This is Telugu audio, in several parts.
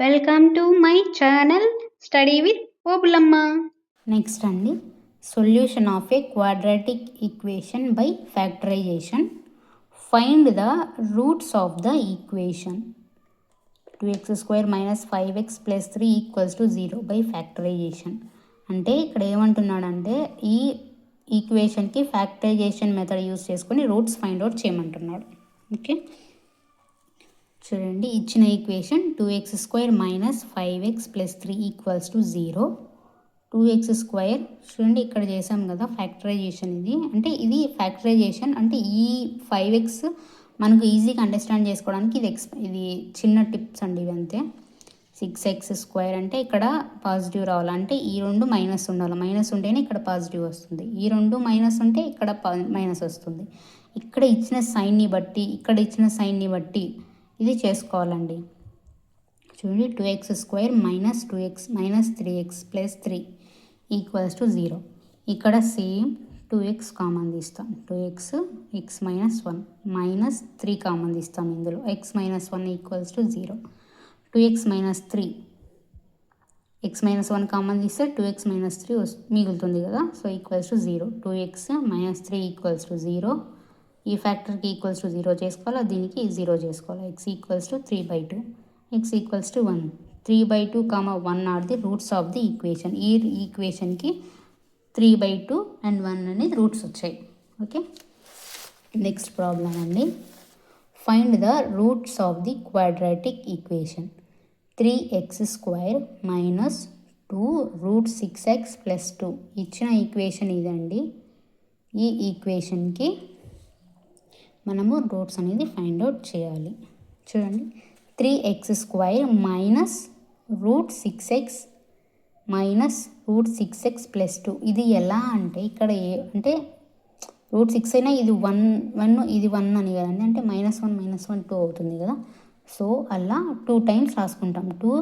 Welcome to my channel study with Obulamma. Next అండి, solution of a quadratic equation by factorization. Find the roots of the equation 2x² - 5x + 3 = 0 by factorization. అంటే ఇక్కడ ఏమంటున్నాడంటే ఈ ఈక్వేషన్కి ఫ్యాక్టరైజేషన్ మెథడ్ యూస్ చేసుకొని రూట్స్ ఫైండ్ అవుట్ చేయమంటున్నాడు. ఓకే, చూడండి, ఇచ్చిన ఈక్వేషన్ 2x² - 5x + 3 = 0. 2x², చూడండి ఇక్కడ చేసాం కదా ఫ్యాక్టరైజేషన్. ఇది ఫ్యాక్టరైజేషన్ అంటే ఈ 5x మనకు ఈజీగా అండర్స్టాండ్ చేసుకోవడానికి ఇది చిన్న టిప్స్ అండి. ఇవి అంతే. 6x² అంటే ఇక్కడ పాజిటివ్ రావాలి, అంటే ఈ రెండు మైనస్ ఉండాలి, మైనస్ ఉంటేనే ఇక్కడ పాజిటివ్ వస్తుంది. ఈ రెండు మైనస్ ఉంటే ఇక్కడ మైనస్ వస్తుంది. ఇక్కడ ఇచ్చిన సైన్ని బట్టి, ఇక్కడ ఇచ్చిన సైన్ని బట్టి ఇది చేసుకోవాలండి. చూడండి, 2x² - 2x - 3x + 3 = 0. ఇక్కడ సేమ్ 2x కామన్ తీస్తాం. 2x x - 1 -3 కామన్ తీస్తాం. ఇందులో x - 1 = 0. 2x - 3 x - 1 కామన్ తీస్తే 2x - 3 మిగులుతుంది కదా, సో =0. 2x - 3 = 0. ఈ ఫ్యాక్టర్కి =0 చేసుకోవాలి, దీనికి 0 చేసుకోవాలి. x = 3/2, x = 1. 3/2, 1 are the roots of the equation. ఈ ఈక్వేషన్కి 3/2 అండ్ 1 అనేది రూట్స్ వచ్చాయి. ఓకే, నెక్స్ట్ ప్రాబ్లం అండి. Find the roots of the quadratic equation 3x² - 2 √6x + 2. ఇచ్చిన ఈక్వేషన్ ఇదండి. ఈ ఈక్వేషన్కి మనము రూట్స్ అనేది ఫైండ్ అవుట్ చేయాలి. చూడండి, 3x² - √6x -√6x + 2. ఇది ఎలా అంటే ఇక్కడ అంటే √6 అయినా ఇది 1 ఇది 1 అని కదండి, అంటే -1 - 1 2 అవుతుంది కదా. సో అలా 2 టైమ్స్ రాసుకుంటాం. 2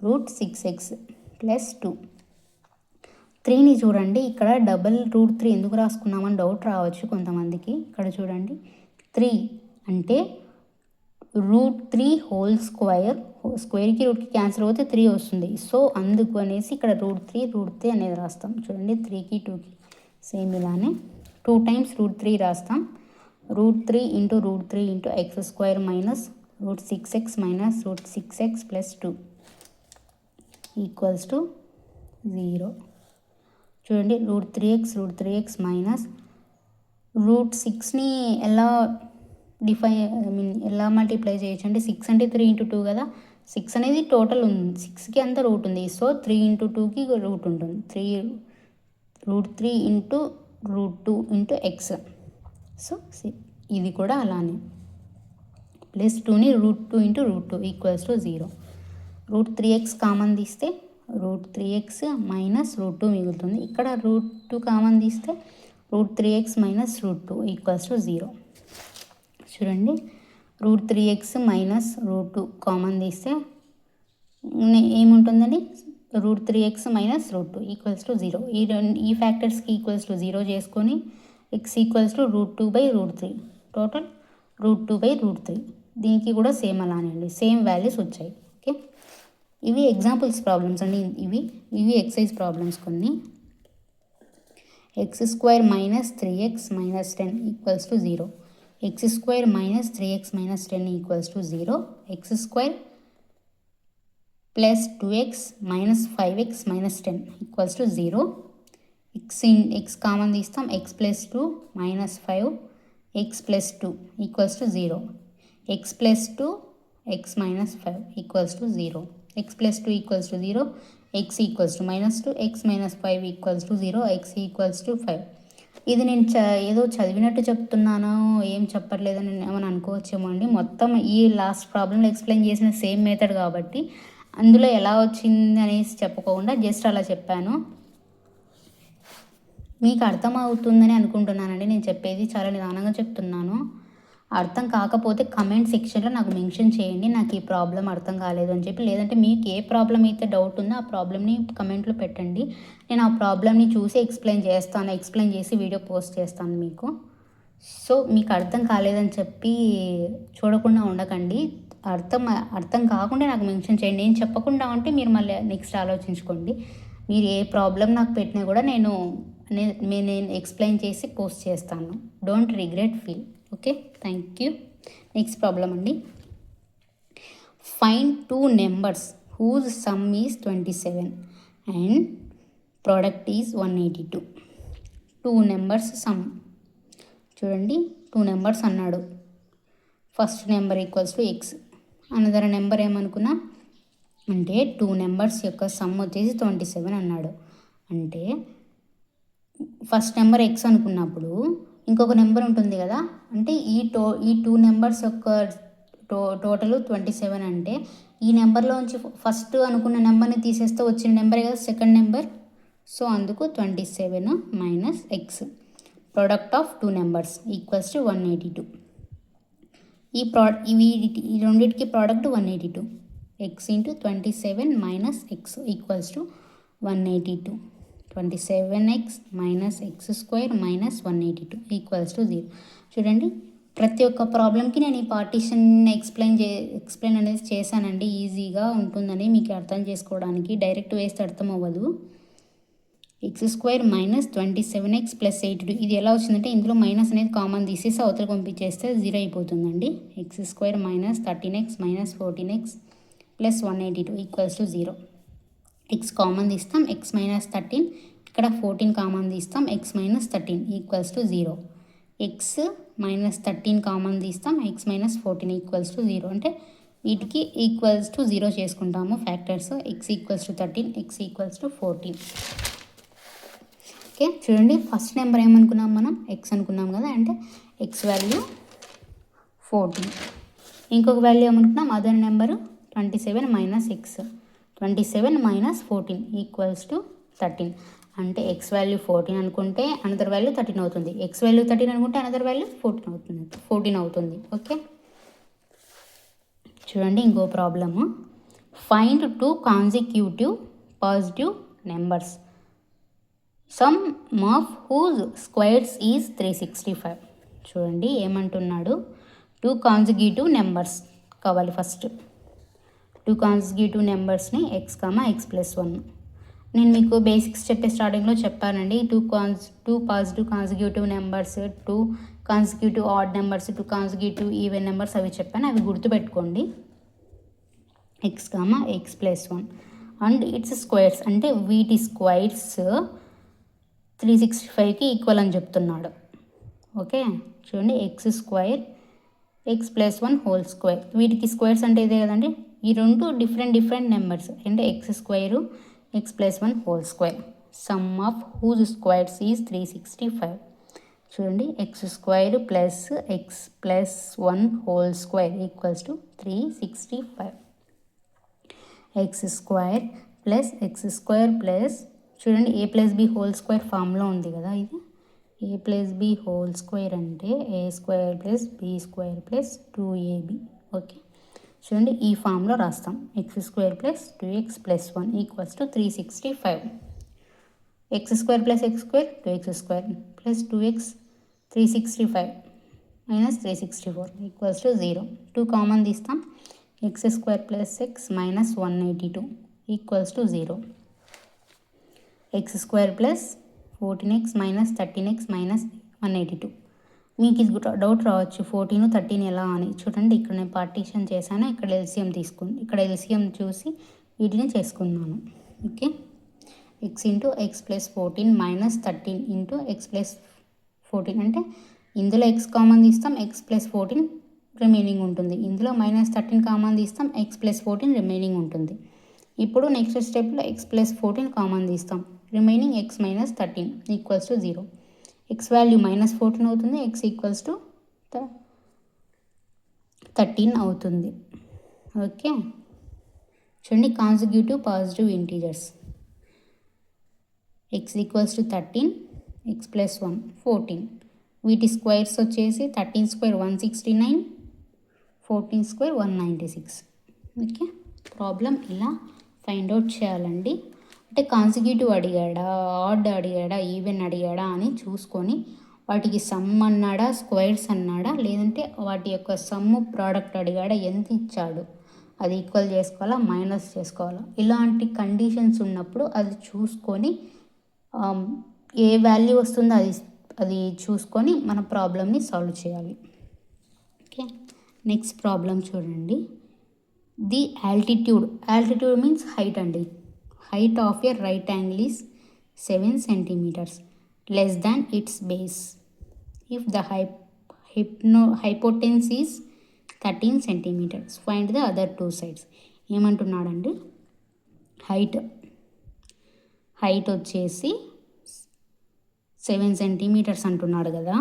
√6x + 2. 3ని చూడండి, ఇక్కడ డబల్ √3 ఎందుకు రాసుకున్నామని డౌట్ రావచ్చు కొంతమందికి. ఇక్కడ చూడండి, 3 అంటే √3 హోల్ స్క్వేర్, స్క్వేర్కి రూట్కి క్యాన్సిల్ అవుతే 3 వస్తుంది. సో అందుకు అనేసి ఇక్కడ √3 అనేది రాస్తాం. చూడండి, 3కి 2కి సేమ్ ఇలానే 2 టైమ్స్ √3 రాస్తాం. √3 × √3 × x² - √6x -√6x + 2 = 0. చూడండి, √3x -√6ని ఎలా ఎలా మల్టిప్లై చేయొచ్చు అంటే 6 అంటే 3 × 2 కదా. 6 అనేది టోటల్ ఉంది, 6కి అంతా రూట్ ఉంది. సో 3 × 2కి రూట్ ఉంటుంది. √3 × √2 × x. సో ఇది కూడా అలానే +2ని √2 × √2 = 0. √3x కామన్ తీస్తే √3x -√2 మిగులుతుంది. ఇక్కడ √2 కామన్ తీస్తే √3x -√2 = 0. చూడండి, √3x -√2 కామన్ తీస్తే ఏముంటుందండి, √3x -√2 = 0. ఈ ఫ్యాక్టర్స్కి =0 చేసుకొని x √2/√3, టోటల్ √2/√3. దీనికి కూడా సేమ్ అలానే అండి, సేమ్ వాల్యూస్ వచ్చాయి. ఓకే, ఇవి ఎగ్జాంపుల్స్ ప్రాబ్లమ్స్ అండి. ఇవి ఎక్సైజ్ ప్రాబ్లమ్స్ కొన్ని. x² - 3x - 10 = 0. x² - 3x - 10 = 0. x² + 2x - 5x - 10 = 0. x common తీస్తాం, x + 2 - 5 x + 2 = 0. x + 2 x - 5 = 0. x + 2 = 0. x -2 x - 5 = 0. x = 5. ఇది నేను ఏదో చదివినట్టు చెప్తున్నాను, ఏం చెప్పట్లేదని ఏమని అనుకోవచ్చేమో అండి. మొత్తం ఈ లాస్ట్ ప్రాబ్లంలో ఎక్స్ప్లెయిన్ చేసిన సేమ్ మెథడ్ కాబట్టి అందులో ఎలా వచ్చింది అనేసి చెప్పకుండా జస్ట్ అలా చెప్పాను. మీకు అర్థమవుతుందని అనుకుంటున్నానండి. నేను చెప్పేది చాలా నిదానంగా చెప్తున్నాను. అర్థం కాకపోతే కమెంట్ సెక్షన్లో నాకు మెన్షన్ చేయండి, నాకు ఈ ప్రాబ్లం అర్థం కాలేదు అని చెప్పి. లేదంటే మీకు ఏ ప్రాబ్లం అయితే డౌట్ ఉందో ఆ ప్రాబ్లమ్ని కమెంట్లో పెట్టండి. నేను ఆ ప్రాబ్లమ్ని చూసి ఎక్స్ప్లెయిన్ చేసి వీడియో పోస్ట్ చేస్తాను మీకు. సో మీకు అర్థం కాలేదని చెప్పి చూడకుండా ఉండకండి. అర్థం కాకుండా నాకు మెన్షన్ చేయండి. నేను చెప్పకుండా ఉంటే మీరు మళ్ళీ నెక్స్ట్ ఆలోచించుకోండి. మీరు ఏ ప్రాబ్లం నాకు పెట్టినా కూడా నేను ఎక్స్ప్లెయిన్ చేసి పోస్ట్ చేస్తాను. Don't regret feel. Okay, thank you. Next problem అండి. Find 2 numbers whose sum is 27 and product is 182. 2 numbers sum. చూడండి, 2 నెంబర్స్ అన్నాడు. First number equals to x, another number ఏమనుకున్నా అంటే 2 నెంబర్స్ యొక్క సమ్ వచ్చేసి 27 అన్నాడు. అంటే ఫస్ట్ నెంబర్ ఎక్స్ అనుకున్నప్పుడు ఇంకొక నెంబర్ ఉంటుంది కదా, అంటే ఈ 2 నెంబర్స్ యొక్క టోటల్ 27 అంటే ఈ నెంబర్లోంచి ఫస్ట్ అనుకున్న నెంబర్ని తీసేస్తే వచ్చిన నెంబరే కదా సెకండ్ నెంబర్. సో అందుకు 27 minus X product of 2 numbers equals to 182. ఈ రెండింటికి product 182. X into 27 minus X equals to 182. 27x minus X square minus 182 equals to 0. చూడండి, ప్రతి ఒక్క ప్రాబ్లంకి నేను ఈ పార్టీషన్ ఎక్స్ప్లెయిన్ అనేది చేశానండి. ఈజీగా ఉంటుందని మీకు అర్థం చేసుకోవడానికి. డైరెక్ట్ వేస్తే అర్థం అవ్వదు. X square minus 27x plus 82. ఇది ఎలా వచ్చిందంటే ఇందులో మైనస్ అనేది కామన్ తీసేసి అవతల పంపించేస్తే 0 అయిపోతుందండి. X square minus 13x minus 14x plus 182 equals to 0. X common తీస్తాం, ఎక్స్ మైనస్ 13, ఇక్కడ 14 కామన్ తీస్తాం, X minus 13 equals to 0. X minus 13 common తీస్తాం, ఎక్స్ మైనస్ 14 ఈక్వల్స్ టు 0. అంటే వీటికి ఈక్వల్స్ టు 0 చేసుకుంటాము factors. X equals to 13, X equals to 14. Okay, చూడండి, ఫస్ట్ నెంబర్ ఏమనుకున్నాం మనం, ఎక్స్ అనుకున్నాం కదా, అంటే ఎక్స్ వాల్యూ 14. ఇంకొక వాల్యూ ఏమనుకున్నాం, other number 27 minus x. 27 minus 14 equals to 13. అంటే ఎక్స్ వాల్యూ 14 అనుకుంటే అనదర్ వాల్యూ 13 అవుతుంది. ఎక్స్ వాల్యూ 13 అనుకుంటే అనదర్ వాల్యూ 14 అవుతుంది. ఓకే, చూడండి, ఇంకో problem. Find 2 consecutive positive numbers sum of whose squares is 365. చూడండి, ఏమంటున్నాడు, 2 కాన్సిక్యూటివ్ నెంబర్స్ కావాలి. ఫస్ట్ 2 కాన్సిక్యూటివ్ నెంబర్స్ని ఎక్స్ ప్లస్ 1. నేను మీకు బేసిక్స్ చెప్పే స్టార్టింగ్లో చెప్పానండి. 2 positive consecutive numbers, 2 consecutive odd numbers, 2 consecutive even numbers అవి చెప్పాను. అవి గుర్తుపెట్టుకోండి. X plus 1 and its squares అంటే వీటి స్క్వేర్స్ 365కి ఈక్వల్ అని చెప్తున్నాడు. ఓకే, చూడండి, x square x plus 1 whole square. వీటికి స్క్వేర్స్ అంటే ఇదే కదండి. ఈ రెండు డిఫరెంట్ నెంబర్స్ అంటే x square x plus 1 whole square. Sum of whose squares is 365. చూడండి, x square plus x plus 1 whole square equals to 365. X square plus చూడండి, a plus b whole square ఫామ్లో ఉంది కదా. ఇది a plus b whole square అంటే a square plus b square plus 2ab. Okay, చూడండి, ఈ ఫామ్లో రాస్తాం. X square plus 2x plus 1 equals to 365. X square plus x square 2x square plus 2x 365 minus 364 equals to 0. 2 common తీస్తాం. X square plus x minus 182 equals to 0. X square plus 14x minus 13x minus 182. మీకు ఇది డౌట్ రావచ్చు, 14 13 ఎలా అని. చూడండి, ఇక్కడ నేను పార్టీషన్ చేశాను, ఇక్కడ ఎల్సిఎం చూసి వీటిని చేసుకున్నాను. Okay, X into X plus 14 minus 13 into X plus 14 అంటే ఇందులో ఎక్స్ కామన్ తీస్తాం, ఎక్స్ ప్లస్ 14 రిమైనింగ్ ఉంటుంది. ఇందులో మైనస్ 13 కామన్ తీస్తాం, ఎక్స్ ప్లస్ 14 రిమైనింగ్ ఉంటుంది. ఇప్పుడు నెక్స్ట్ స్టెప్లో ఎక్స్ ప్లస్ 14 కామన్ తీస్తాం, remaining X minus 13 equals to 0. X value minus 14 అవుతుంది, ఎక్స్ ఈక్వల్స్ టు 13 అవుతుంది. ఓకే, చూడండి, consecutive positive integers. X equals to 13, X plus 1 14. వీటి స్క్వేర్స్ వచ్చేసి 13 స్క్వేర్ 169, 14 స్క్వేర్ 196. ఓకే, ప్రాబ్లం ఇలా ఫైండ్ అవుట్ చేయాలండి. అంటే కాన్సిక్యూటివ్ అడిగాడా, ఆడ్ అడిగాడా, ఈవెన్ అడిగాడా అని చూసుకొని వాటికి సమ్ అన్నాడా, స్క్వేర్స్ అన్నాడా, లేదంటే వాటి యొక్క సమ్ము ప్రోడక్ట్ అడిగాడా, ఎంత ఇచ్చాడు, అది ఈక్వల్ చేసుకోవాలా, మైనస్ చేసుకోవాలా, ఇలాంటి కండిషన్స్ ఉన్నప్పుడు అది చూసుకొని ఏ వాల్యూ వస్తుందో అది చూసుకొని మన ప్రాబ్లమ్ని సాల్వ్ చేయాలి. ఓకే, నెక్స్ట్ ప్రాబ్లం చూడండి. ది ఆల్టిట్యూడ్ మీన్స్ హైట్ అండి. Height of a right angle is 7 centimeters less than its base if the hypotenuse is 13 centimeters. Find the other two sides. ఏమంటున్నాడండి, హైట్ వచ్చేసి 7 centimeters అంటున్నాడు కదా.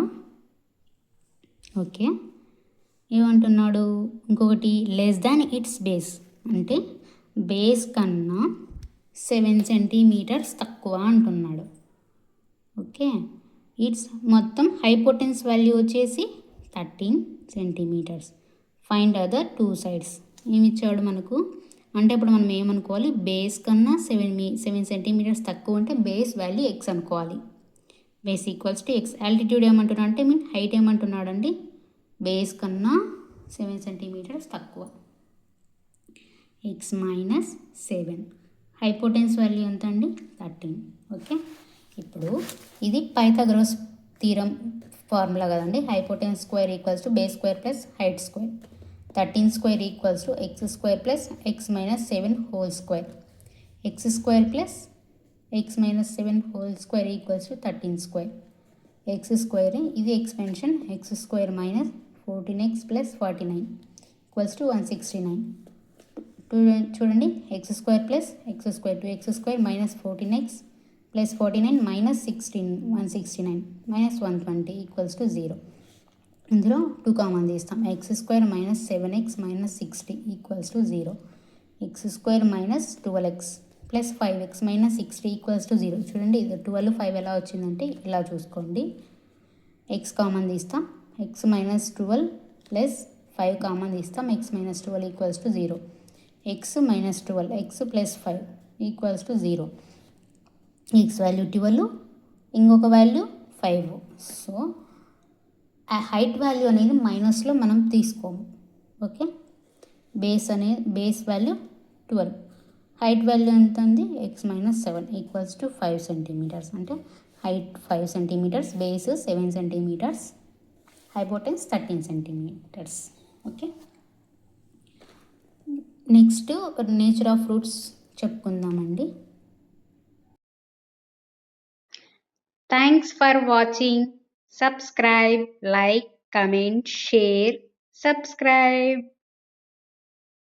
ఓకే, ఏమంటున్నాడు ఇంకొకటి, లెస్ దాన్ ఇట్స్ బేస్ అంటే బేస్ కన్నా 7 centimeters తక్కువ అంటున్నాడు. ఓకే, ఇట్స్ మొత్తం హైపోటెన్స్ వాల్యూ వచ్చేసి 13 centimeters. Find other two sides. ఏమి ఇచ్చాడు మనకు అంటే ఇప్పుడు మనం ఏమనుకోవాలి, బేస్ కన్నా 7 centimeters తక్కువ అంటే బేస్ వాల్యూ ఎక్స్ అనుకోవాలి. Base equals to X. Altitude ఏమంటున్నాడు అంటే హైట్ ఏమంటున్నాడు అండి, బేస్ కన్నా 7 centimeters తక్కువ, ఎక్స్ మైనస్ 7. హైపోటెన్స్ వాల్యూ ఎంత అండి, 13. ఓకే, ఇప్పుడు ఇది పైథాగరస్ థీరం ఫార్ములా కదండి. Hypotenuse square equals to base square plus height square. 13 square equals to x square plus x minus 7 whole square. X square plus x minus 7 whole square equals to 13 square. X square ఇది expansion, x square minus 14x plus 49 equals to 169. చూడండి, x square plus x square 2x square minus 14x plus 49 minus 169 minus 120 equals to 0. ఇందులో 2 కామన్ తీస్తాం. X square minus 7x minus 60 equals to 0. X square minus 12x plus 5x minus 60 equals to 0. చూడండి, ఇది 12 5 ఎలా వచ్చిందంటే ఇలా చూసుకోండి. ఎక్స్ కామన్ తీస్తాం, ఎక్స్ మైనస్ 12 ప్లస్ 5 కామన్ తీస్తాం, X minus 12 equals to 0. X minus 12 X plus 5 equals to 0. X value 12, ఇంకొక వాల్యూ 5. సో ఆ హైట్ వాల్యూ అనేది మైనస్లో మనం తీసుకోము. Okay, base value 12, height value ఎంత ఉంది, x minus 7 equals to 5 centimeters. అంటే height 5 centimeters, base 7 centimeters, hypotenuse 13 centimeters. Okay, next nature of fruits చెప్పుకుందామండి. Thanks for watching. Subscribe, like, comment, share, subscribe.